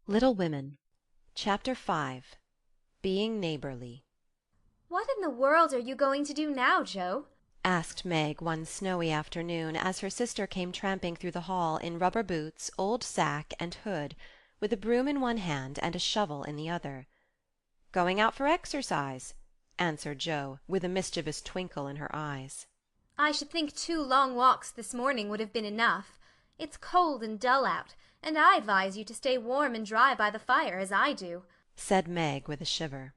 Little Women, Chapter 5, Being Neighborly. "What in the world are you going to do now, Jo?" asked Meg one snowy afternoon as her sister came tramping through the hall in rubber boots, old sack, and hood, with a broom in one hand and a shovel in the other. "Going out for exercise," answered Jo, with a mischievous twinkle in her eyes. "I should think 2 long walks this morning would have been enough. It's cold and dull out, and I advise you to stay warm and dry by the fire, as I do," said Meg with a shiver.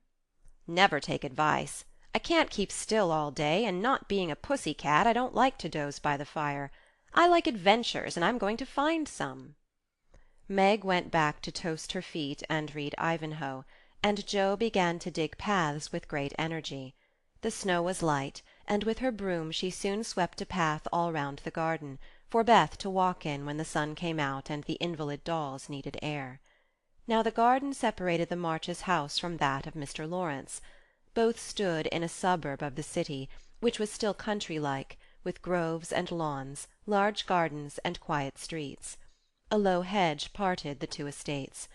"Never take advice. I can't keep still all day, and not being a pussy cat, I don't like to doze by the fire. I like adventures, and I'm going to find some." Meg went back to toast her feet and read Ivanhoe, and Jo began to dig paths with great energy. The snow was light, and with her broom she soon swept a path all round the garden, for Beth to walk in when the sun came out and the invalid dolls needed air. Now the garden separated the Marches' house from that of Mr. Lawrence. Both stood in a suburb of the city, which was still country-like, with groves and lawns, large gardens, and quiet streets. A low hedge parted the two estates.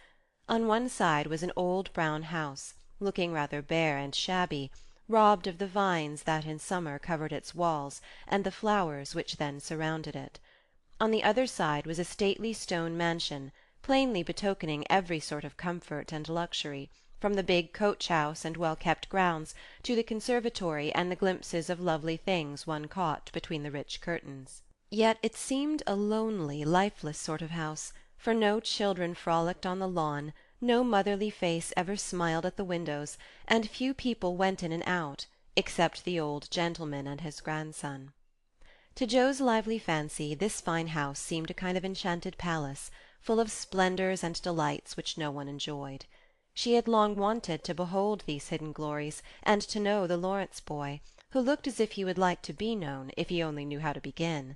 On one side was an old brown house, looking rather bare and shabby, robbed of the vines that in summer covered its walls and the flowers which then surrounded it. On the other side was a stately stone mansion, plainly betokening every sort of comfort and luxury, from the big coach-house and well-kept grounds to the conservatory and the glimpses of lovely things one caught between the rich curtains. Yet it seemed a lonely, lifeless sort of house, for no children frolicked on the lawn, no motherly face ever smiled at the windows, and few people went in and out, except the old gentleman and his grandson. To Jo's lively fancy this fine house seemed a kind of enchanted palace, full of splendours and delights which no one enjoyed. She had long wanted to behold these hidden glories, and to know the Lawrence boy, who looked as if he would like to be known, if he only knew how to begin.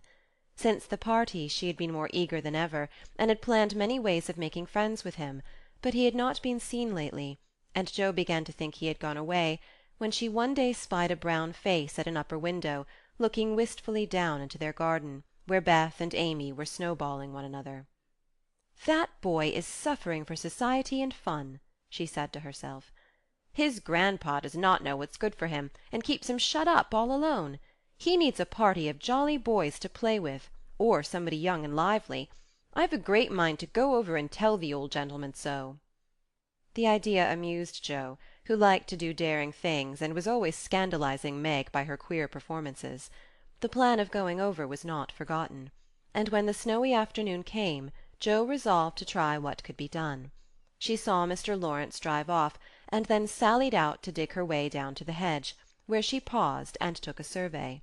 Since the party she had been more eager than ever, and had planned many ways of making friends with him, but he had not been seen lately, and Jo began to think he had gone away, when she one day spied a brown face at an upper window, looking wistfully down into their garden, where Beth and Amy were snowballing one another. "That boy is suffering for society and fun," she said to herself. "His grandpa does not know what's good for him, and keeps him shut up all alone. He needs a party of jolly boys to play with, or somebody young and lively. I've a great mind to go over and tell the old gentleman so." The idea amused Jo, who liked to do daring things and was always scandalizing Meg by her queer performances. The plan of going over was not forgotten, and when the snowy afternoon came, Jo resolved to try what could be done. She saw Mr. Lawrence drive off, and then sallied out to dig her way down to the hedge, where she paused and took a survey.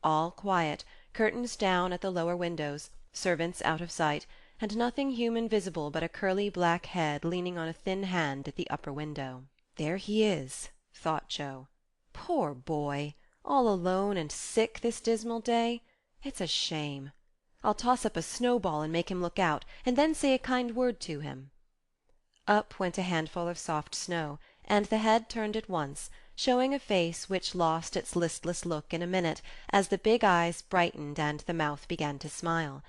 All quiet, curtains down at the lower windows, servants out of sight, and nothing human visible but a curly black head leaning on a thin hand at the upper window. "There he is," thought Jo. "Poor boy, all alone and sick this dismal day. It's a shame. I'll toss up a snowball and make him look out, and then say a kind word to him." Up went a handful of soft snow, and the head turned at once, showing a face which lost its listless look in a minute, as the big eyes brightened and the mouth began to smile.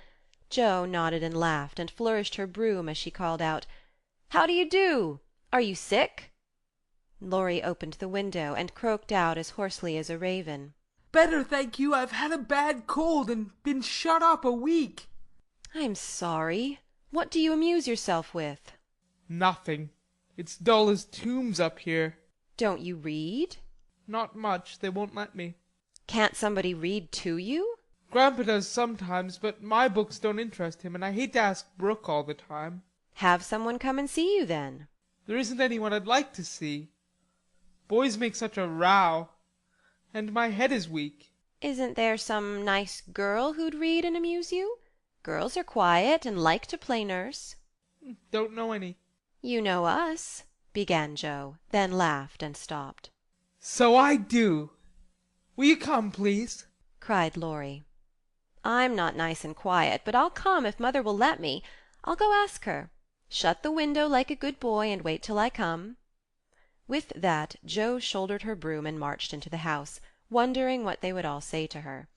Jo nodded and laughed, and flourished her broom as she called out, "How do you do? Are you sick?" Laurie opened the window and croaked out as hoarsely as a raven, "Better, thank you. I've had a bad cold and been shut up a week." "I'm sorry. What do you amuse yourself with?" Nothing. It's dull as tombs up here. "Don't you read?" Not much. They won't let me. "Can't somebody read to you?" Grandpa does sometimes, but my books don't interest him, and I hate to ask Brooke all the time. "Have someone come and see you, then." There isn't anyone I'd like to see. Boys make such a row. And my head is weak. "Isn't there some nice girl who'd read and amuse you? Girls are quiet and like to play nurse." Don't know any. "You know us," began Jo, then laughed and stopped. So I do. Will you come, please?" cried Laurie. "I'm not nice and quiet, but I'll come if mother will let me. I'll go ask her. Shut the window like a good boy and wait till I come." With that Jo shouldered her broom and marched into the house, wondering what they would all say to her.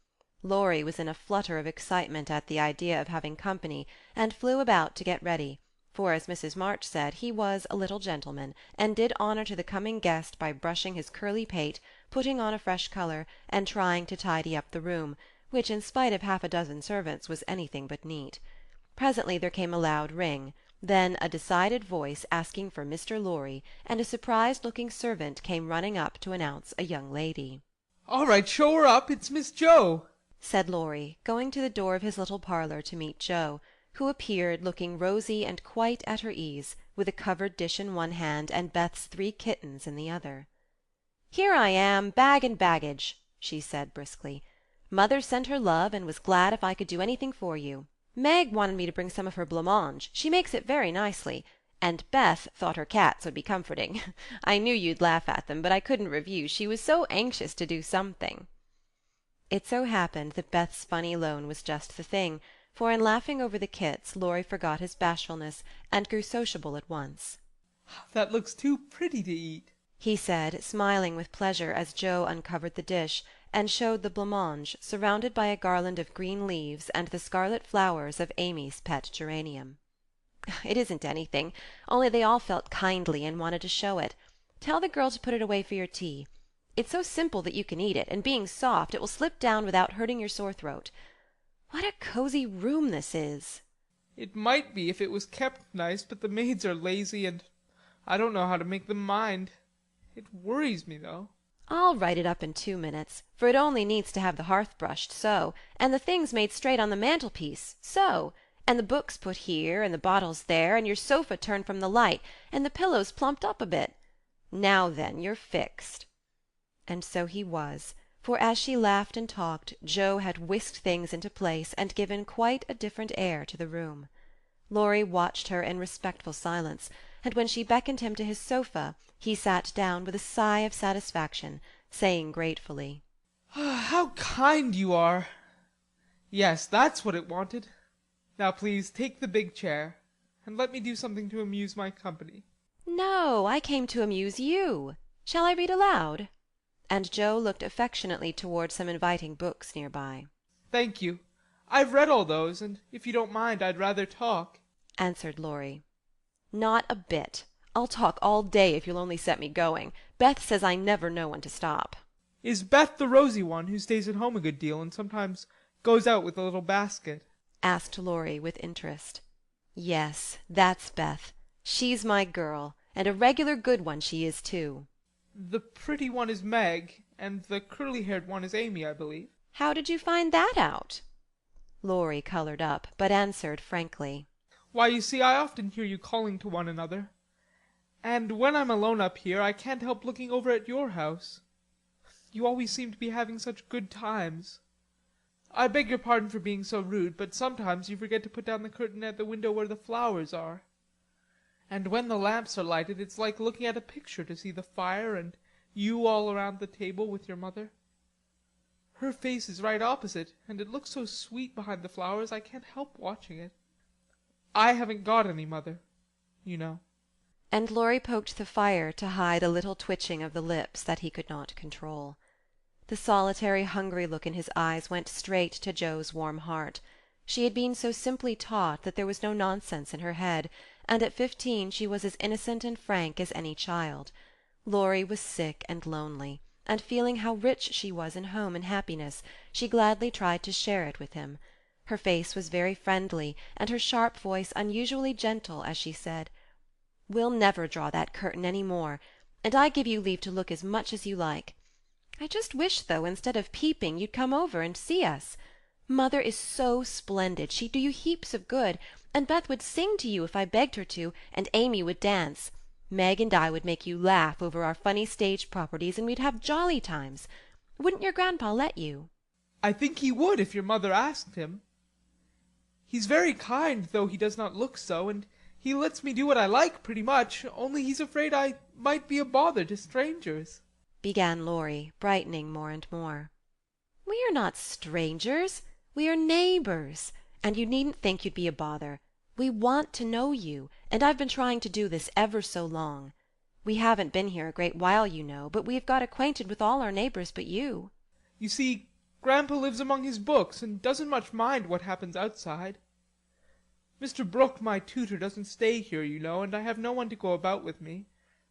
Laurie was in a flutter of excitement at the idea of having company, and flew about to get ready, for, as Mrs. March said, he was a little gentleman, and did honour to the coming guest by brushing his curly pate, putting on a fresh colour, and trying to tidy up the room, which, in spite of half a dozen servants, was anything but neat. Presently there came a loud ring, then a decided voice asking for Mr. Lorry, and a surprised-looking servant came running up to announce a young lady. All right, show her up. It's Miss Joe, said Lorry, going to the door of his little parlour to meet Joe, who appeared looking rosy and quite at her ease, with a covered dish in one hand and Beth's 3 kittens in the other. "Here I am, bag and baggage," she said briskly. "Mother sent her love, and was glad if I could do anything for you. Meg wanted me to bring some of her blancmange. She makes it very nicely. And Beth thought her cats would be comforting. I knew you'd laugh at them, but I couldn't refuse. She was so anxious to do something." It so happened that Beth's funny loan was just the thing, for in laughing over the kits Laurie forgot his bashfulness, and grew sociable at once. That looks too pretty to eat, he said, smiling with pleasure as Joe uncovered the dish, and showed the blancmange, surrounded by a garland of green leaves and the scarlet flowers of Amy's pet geranium. "It isn't anything, only they all felt kindly and wanted to show it. Tell the girl to put it away for your tea. It's so simple that you can eat it, and being soft, it will slip down without hurting your sore throat. What a cosy room this is!" It might be if it was kept nice, but the maids are lazy, and I don't know how to make them mind. It worries me, though. "I'll right it up in 2 minutes, for it only needs to have the hearth brushed, so, and the things made straight on the mantelpiece, so, and the books put here, and the bottles there, and your sofa turned from the light, and the pillows plumped up a bit. Now then, you're fixed." And so he was, for as she laughed and talked, Joe had whisked things into place and given quite a different air to the room. Laurie watched her in respectful silence, and when she beckoned him to his sofa, he sat down with a sigh of satisfaction, saying gratefully, "How kind you are! Yes, that's what it wanted. Now please take the big chair, and let me do something to amuse my company." "No, I came to amuse you. Shall I read aloud?" And Joe looked affectionately toward some inviting books near by. "Thank you. I've read all those, and if you don't mind, I'd rather talk," answered Laurie. "Not a bit. I'll talk all day if you'll only set me going. Beth says I never know when to stop." "Is Beth the rosy one who stays at home a good deal and sometimes goes out with a little basket?" asked Laurie with interest. "Yes, that's Beth. She's my girl, and a regular good one she is, too." "The pretty one is Meg, and the curly-haired one is Amy, I believe." "How did you find that out?" Laurie coloured up, but answered frankly. "Why, you see, I often hear you calling to one another. And when I'm alone up here, I can't help looking over at your house. You always seem to be having such good times. I beg your pardon for being so rude, but sometimes you forget to put down the curtain at the window where the flowers are. And when the lamps are lighted, it's like looking at a picture to see the fire and you all around the table with your mother. Her face is right opposite, and it looks so sweet behind the flowers I can't help watching it. I haven't got any mother, you know." And Laurie poked the fire to hide a little twitching of the lips that he could not control. The solitary, hungry look in his eyes went straight to Joe's warm heart. She had been so simply taught that there was no nonsense in her head, and at 15 she was as innocent and frank as any child. Laurie was sick and lonely, and feeling how rich she was in home and happiness, she gladly tried to share it with him. Her face was very friendly, and her sharp voice unusually gentle as she said, "We'll never draw that curtain any more, and I give you leave to look as much as you like. I just wish, though, instead of peeping, you'd come over and see us. Mother is so splendid, she'd do you heaps of good, and Beth would sing to you if I begged her to, and Amy would dance. Meg and I would make you laugh over our funny stage properties, and we'd have jolly times. Wouldn't your grandpa let you?" "I think he would if your mother asked him. He's very kind, though he does not look so, and he lets me do what I like pretty much, only he's afraid I might be a bother to strangers," began Laurie, brightening more and more. "We are not strangers. We are neighbours, and you needn't think you'd be a bother. We want to know you, and I've been trying to do this ever so long. We haven't been here a great while, you know, but we have got acquainted with all our neighbours but you." "You see, Grandpa lives among his books and doesn't much mind what happens outside. Mr. Brooke, my tutor, doesn't stay here, you know, and I have no one to go about with me,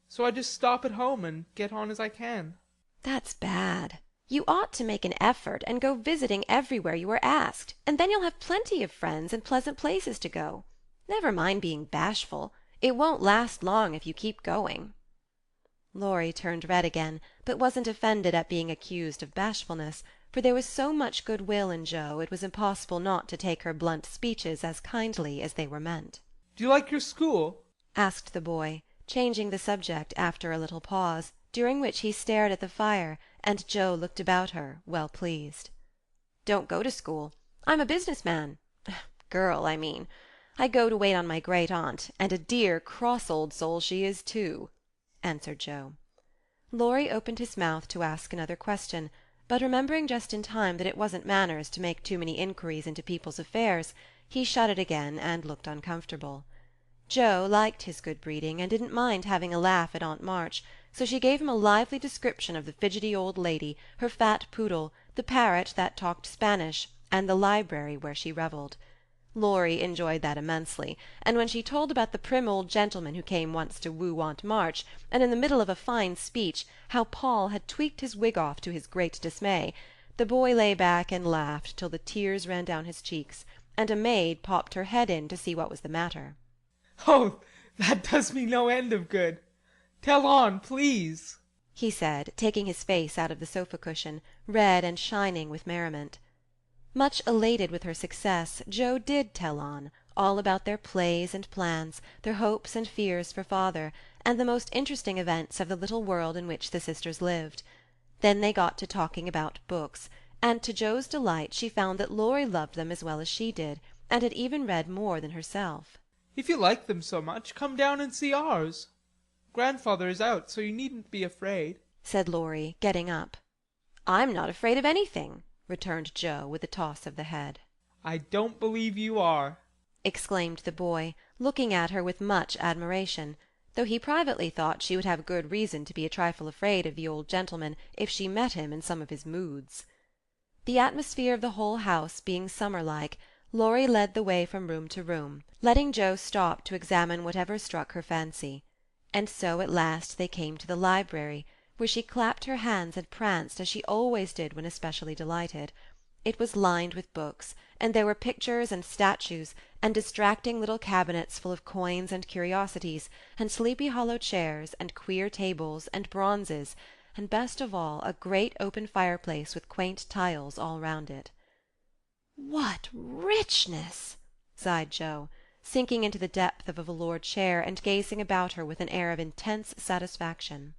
so I just stop at home and get on as I can." "That's bad. You ought to make an effort and go visiting everywhere you are asked, and then you'll have plenty of friends and pleasant places to go. Never mind being bashful. It won't last long if you keep going." Laurie turned red again, but wasn't offended at being accused of bashfulness, for there was so much good-will in Jo it was impossible not to take her blunt speeches as kindly as they were meant. "Do you like your school?" asked the boy, changing the subject after a little pause, during which he stared at the fire, and Jo looked about her, well pleased. "Don't go to school. I'm a business-man. Girl, I mean. I go to wait on my great-aunt, and a dear cross old soul she is, too," answered Jo. Laurie opened his mouth to ask another question, but remembering just in time that it wasn't manners to make too many inquiries into people's affairs, he shut it again and looked uncomfortable. Jo liked his good breeding, and didn't mind having a laugh at Aunt March, so she gave him a lively description of the fidgety old lady, her fat poodle, the parrot that talked Spanish, and the library where she revelled. Laurie enjoyed that immensely, and when she told about the prim old gentleman who came once to woo Aunt March, and in the middle of a fine speech how Paul had tweaked his wig off to his great dismay, the boy lay back and laughed till the tears ran down his cheeks, and a maid popped her head in to see what was the matter. "Oh, that does me no end of good. Tell on, please," he said, taking his face out of the sofa-cushion, red and shining with merriment. Much elated with her success, Jo did tell on, all about their plays and plans, their hopes and fears for father, and the most interesting events of the little world in which the sisters lived. Then they got to talking about books, and to Jo's delight she found that Laurie loved them as well as she did, and had even read more than herself. "If you like them so much, come down and see ours. Grandfather is out, so you needn't be afraid," said Laurie, getting up. "I'm not afraid of anything," returned Jo with a toss of the head. "I don't believe you are," exclaimed the boy, looking at her with much admiration, though he privately thought she would have good reason to be a trifle afraid of the old gentleman if she met him in some of his moods. The atmosphere of the whole house being summer-like, Laurie led the way from room to room, letting Jo stop to examine whatever struck her fancy. And so at last they came to the library, where she clapped her hands and pranced as she always did when especially delighted. It was lined with books, and there were pictures and statues, and distracting little cabinets full of coins and curiosities, and sleepy hollow chairs, and queer tables, and bronzes, and best of all a great open fireplace with quaint tiles all round it. "What richness!" sighed Jo, sinking into the depth of a velour chair and gazing about her with an air of intense satisfaction.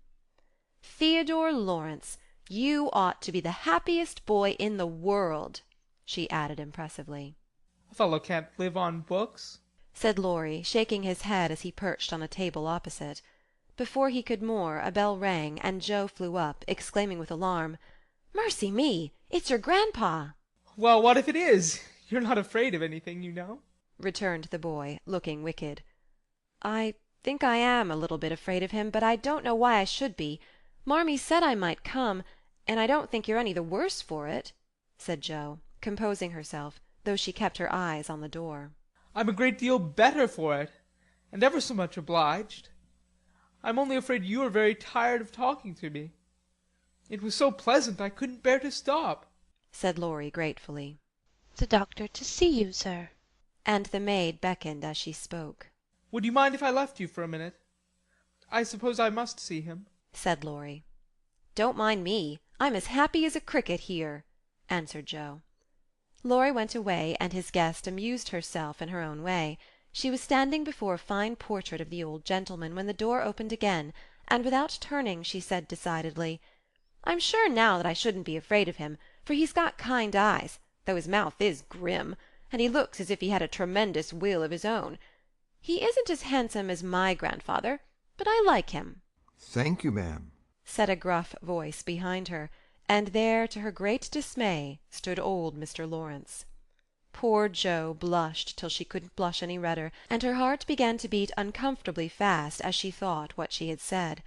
"Theodore Lawrence, you ought to be the happiest boy in the world," she added impressively. "A fellow can't live on books," said Laurie, shaking his head as he perched on a table opposite. Before he could more, a bell rang, and Jo flew up, exclaiming with alarm, "Mercy me! It's your grandpa!" "Well, what if it is? You're not afraid of anything, you know," returned the boy, looking wicked. "I think I am a little bit afraid of him, but I don't know why I should be. Marmee said I might come, and I don't think you're any the worse for it," said Jo, composing herself, though she kept her eyes on the door. "I'm a great deal better for it, and ever so much obliged. I'm only afraid you are very tired of talking to me. It was so pleasant I couldn't bear to stop," said Laurie gratefully. "The doctor to see you, sir." And the maid beckoned as she spoke. "Would you mind if I left you for a minute? I suppose I must see him," said Laurie. "Don't mind me. I'm as happy as a cricket here," answered Jo. Laurie went away, and his guest amused herself in her own way. She was standing before a fine portrait of the old gentleman when the door opened again, and without turning she said decidedly, "I'm sure now that I shouldn't be afraid of him, for he's got kind eyes, though his mouth is grim, and he looks as if he had a tremendous will of his own. He isn't as handsome as my grandfather, but I like him." "Thank you, ma'am," said a gruff voice behind her, and there, to her great dismay, stood old Mr. Lawrence. Poor Jo blushed till she couldn't blush any redder, and her heart began to beat uncomfortably fast as she thought what she had said.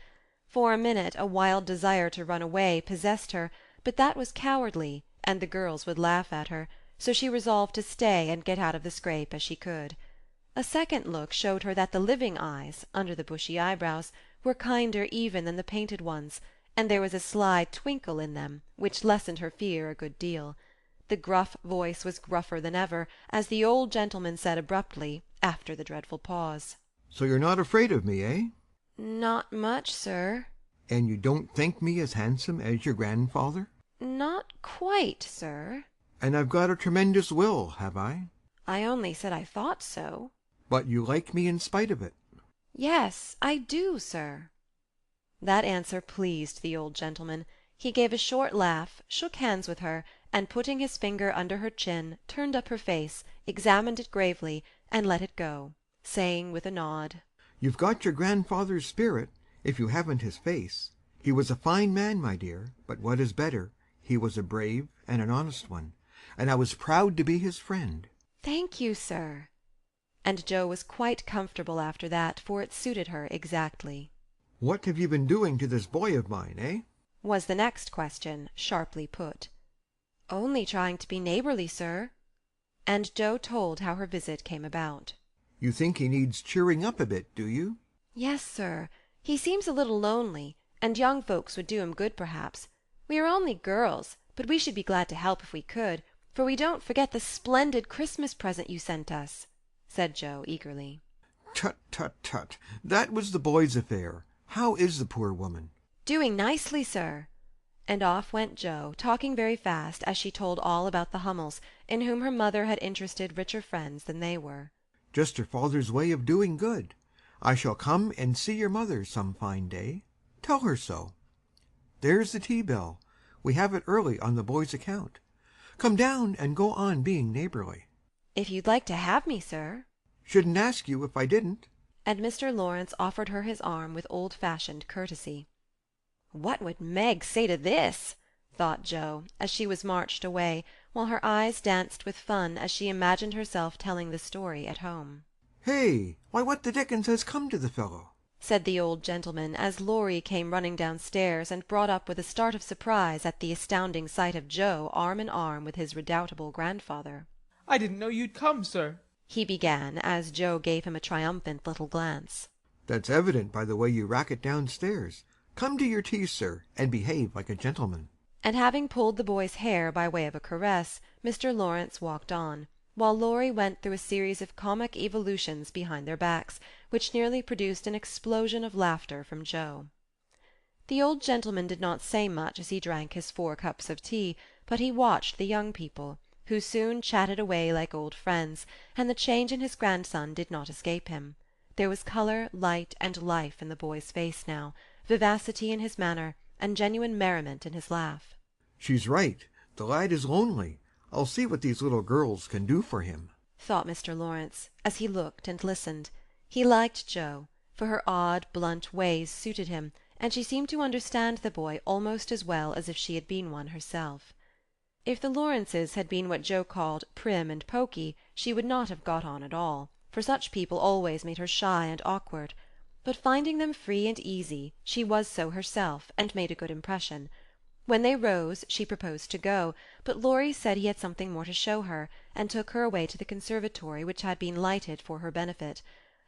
For a minute a wild desire to run away possessed her, but that was cowardly, and the girls would laugh at her, so she resolved to stay and get out of the scrape as she could. A second look showed her that the living eyes, under the bushy eyebrows, were kinder even than the painted ones, and there was a sly twinkle in them, which lessened her fear a good deal. The gruff voice was gruffer than ever, as the old gentleman said abruptly, after the dreadful pause, "So you're not afraid of me, eh? "Not much, sir." And you don't think me as handsome as your grandfather? "Not quite, sir." And I've got a tremendous will, have I? "I only said I thought so." But you like me in spite of it?" "Yes, I do, sir." That answer pleased the old gentleman. He gave a short laugh, shook hands with her, and putting his finger under her chin, turned up her face, examined it gravely, and let it go, saying with a nod, "You've got your grandfather's spirit, if you haven't his face. He was a fine man, my dear, but what is better, he was a brave and an honest one, and I was proud to be his friend." "Thank you, sir." And Joe was quite comfortable after that, for it suited her exactly. "What have you been doing to this boy of mine, eh?" was the next question, sharply put. "Only trying to be neighbourly, sir." And Joe told how her visit came about. "You think he needs cheering up a bit, do you?" "Yes, sir. He seems a little lonely, and young folks would do him good, perhaps. We are only girls, but we should be glad to help if we could, for we don't forget the splendid Christmas present you sent us," said Joe eagerly. "Tut, tut, tut! That was the boy's affair. How is the poor woman?" "Doing nicely, sir." And off went Joe, talking very fast, as she told all about the Hummels, in whom her mother had interested richer friends than they were. "Just her father's way of doing good. I shall come and see your mother some fine day. Tell her so. There's the tea bell. We have it early on the boy's account. Come down and go on being neighbourly." "If you'd like to have me, sir." "Shouldn't ask you if I didn't." And Mr. Lawrence offered her his arm with old-fashioned courtesy. "What would Meg say to this?" thought Joe, as she was marched away, while her eyes danced with fun as she imagined herself telling the story at home. "Hey, why what the dickens has come to the fellow?" said the old gentleman, as Laurie came running downstairs and brought up with a start of surprise at the astounding sight of Joe arm in arm with his redoubtable grandfather. "I didn't know you'd come, sir," he began, as Joe gave him a triumphant little glance. "That's evident by the way you racket downstairs. Come to your tea, sir, and behave like a gentleman." And having pulled the boy's hair by way of a caress, Mr. Lawrence walked on, while Laurie went through a series of comic evolutions behind their backs, which nearly produced an explosion of laughter from Joe. The old gentleman did not say much as he drank his 4 cups of tea, but he watched the young people, who soon chatted away like old friends, and the change in his grandson did not escape him. There was colour, light, and life in the boy's face now, vivacity in his manner, and genuine merriment in his laugh. "She's right. The lad is lonely. I'll see what these little girls can do for him," thought Mr. Lawrence, as he looked and listened. He liked Joe, for her odd, blunt ways suited him, and she seemed to understand the boy almost as well as if she had been one herself. If the Lawrences had been what Joe called prim and poky, she would not have got on at all, for such people always made her shy and awkward. But finding them free and easy, she was so herself, and made a good impression. When they rose, she proposed to go, but Laurie said he had something more to show her, and took her away to the conservatory, which had been lighted for her benefit.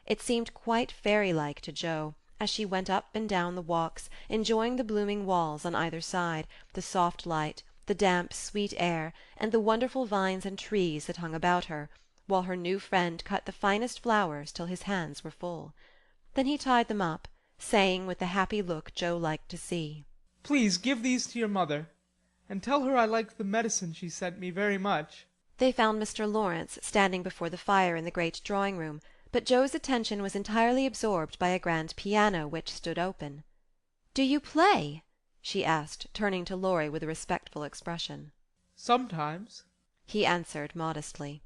It seemed quite fairy-like to Joe, as she went up and down the walks, enjoying the blooming walls on either side, the soft light, the damp, sweet air, and the wonderful vines and trees that hung about her, while her new friend cut the finest flowers till his hands were full. Then he tied them up, saying with the happy look Joe liked to see, "Please give these to your mother, and tell her I like the medicine she sent me very much." They found Mr. Lawrence standing before the fire in the great drawing-room, but Joe's attention was entirely absorbed by a grand piano which stood open. "Do you play?" she asked, turning to Laurie with a respectful expression. "Sometimes," he answered modestly.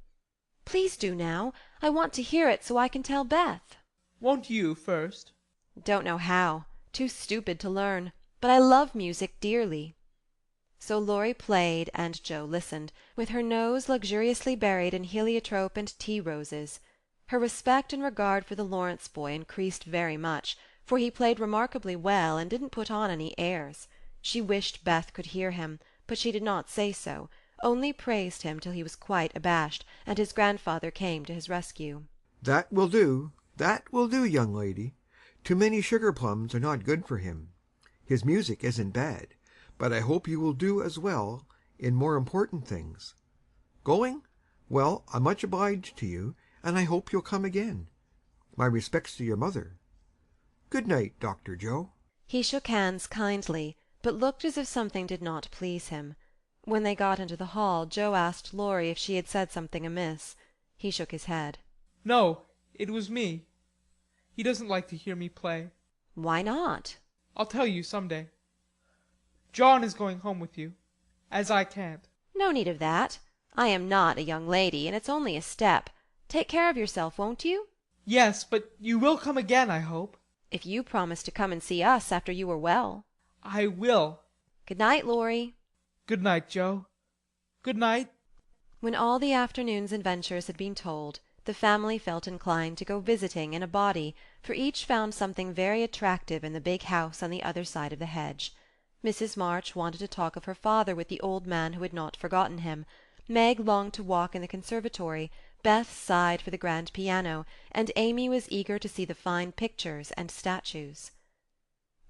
"Please do now. I want to hear it so I can tell Beth." "Won't you first?" "Don't know how. Too stupid to learn. But I love music dearly." So Laurie played, and Joe listened, with her nose luxuriously buried in heliotrope and tea-roses. Her respect and regard for the Lawrence boy increased very much, for he played remarkably well and didn't put on any airs. She wished Beth could hear him, but she did not say so, only praised him till he was quite abashed, and his grandfather came to his rescue. That will do, young lady. Too many sugar plums are not good for him. His music isn't bad, but I hope you will do as well in more important things. Going? Well, I'm much obliged to you, and I hope you'll come again. My respects to your mother. Good night, Dr. Joe. He shook hands kindly, but looked as if something did not please him. When they got into the hall, Joe asked Laurie if she had said something amiss. He shook his head. No, it was me. He doesn't like to hear me play. Why not? I'll tell you some day. John is going home with you, as I can't. No need of that. I am not a young lady, and it's only a step. Take care of yourself, won't you? Yes, but you will come again, I hope. If you promise to come and see us after you are well. I will. Good night, Laurie. Good night, Joe. Good night. When all the afternoon's adventures had been told, the family felt inclined to go visiting in a body, for each found something very attractive in the big house on the other side of the hedge. Mrs. March wanted to talk of her father with the old man who had not forgotten him. Meg longed to walk in the conservatory, Beth sighed for the grand piano, and Amy was eager to see the fine pictures and statues.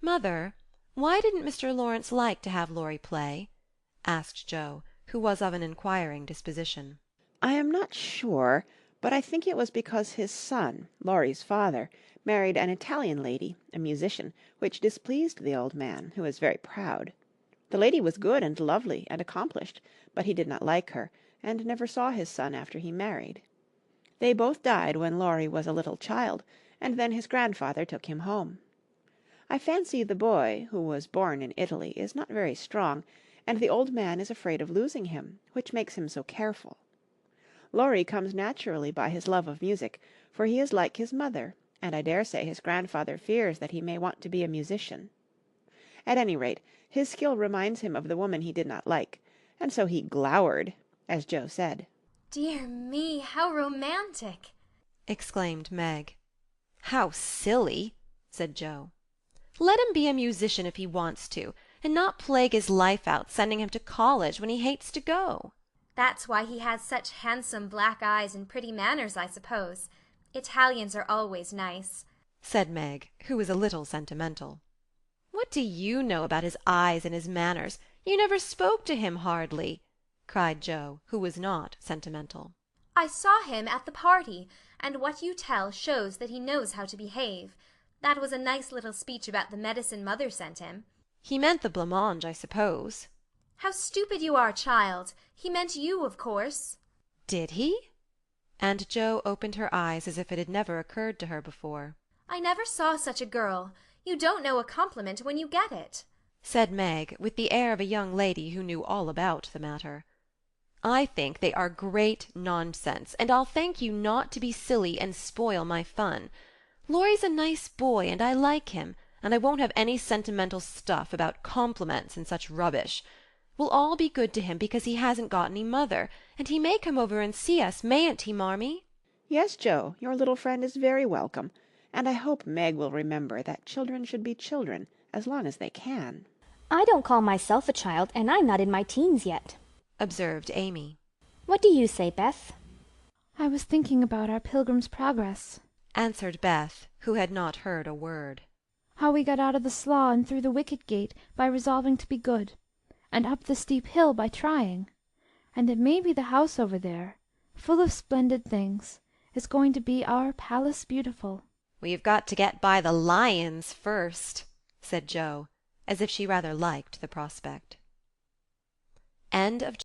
"Mother, why didn't Mr. Lawrence like to have Laurie play?" asked Joe, who was of an inquiring disposition. "I am not sure, but I think it was because his son, Laurie's father, married an Italian lady, a musician, which displeased the old man, who was very proud. The lady was good and lovely and accomplished, but he did not like her, and never saw his son after he married. They both died when Laurie was a little child, and then his grandfather took him home. I fancy the boy, who was born in Italy, is not very strong, and the old man is afraid of losing him, which makes him so careful. Laurie comes naturally by his love of music, for he is like his mother, and I dare say his grandfather fears that he may want to be a musician. At any rate, his skill reminds him of the woman he did not like, and so he glowered, as Joe said." Dear me, how romantic! exclaimed Meg. "How silly!" said Joe. "Let him be a musician if he wants to, and not plague his life out sending him to college when he hates to go." That's why he has such handsome black eyes and pretty manners, I suppose. Italians are always nice," said Meg, who was a little sentimental. "What do you know about his eyes and his manners? You never spoke to him hardly," cried Joe, who was not sentimental. "I saw him at the party, and what you tell shows that he knows how to behave. That was a nice little speech about the medicine mother sent him." "He meant the blancmange, I suppose." "How stupid you are, child! He meant you, of course." "Did he?" And Joe opened her eyes as if it had never occurred to her before. "I never saw such a girl. You don't know a compliment when you get it," said Meg, with the air of a young lady who knew all about the matter. "I think they are great nonsense, and I'll thank you not to be silly and spoil my fun. Laurie's a nice boy, and I like him, and I won't have any sentimental stuff about compliments and such rubbish. We'll all be good to him because he hasn't got any mother, and he may come over and see us, mayn't he, Marmee?" "Yes, Joe, your little friend is very welcome, and I hope Meg will remember that children should be children as long as they can." "I don't call myself a child, and I'm not in my teens yet," observed Amy. "What do you say, Beth?" "I was thinking about our Pilgrim's Progress," answered Beth, who had not heard a word. "how we got out of the slough and through the wicket gate by resolving to be good, and up the steep hill by trying. And it may be the house over there, full of splendid things, is going to be our Palace Beautiful." "We've got to get by the lions first," said Joe, as if she rather liked the prospect. End of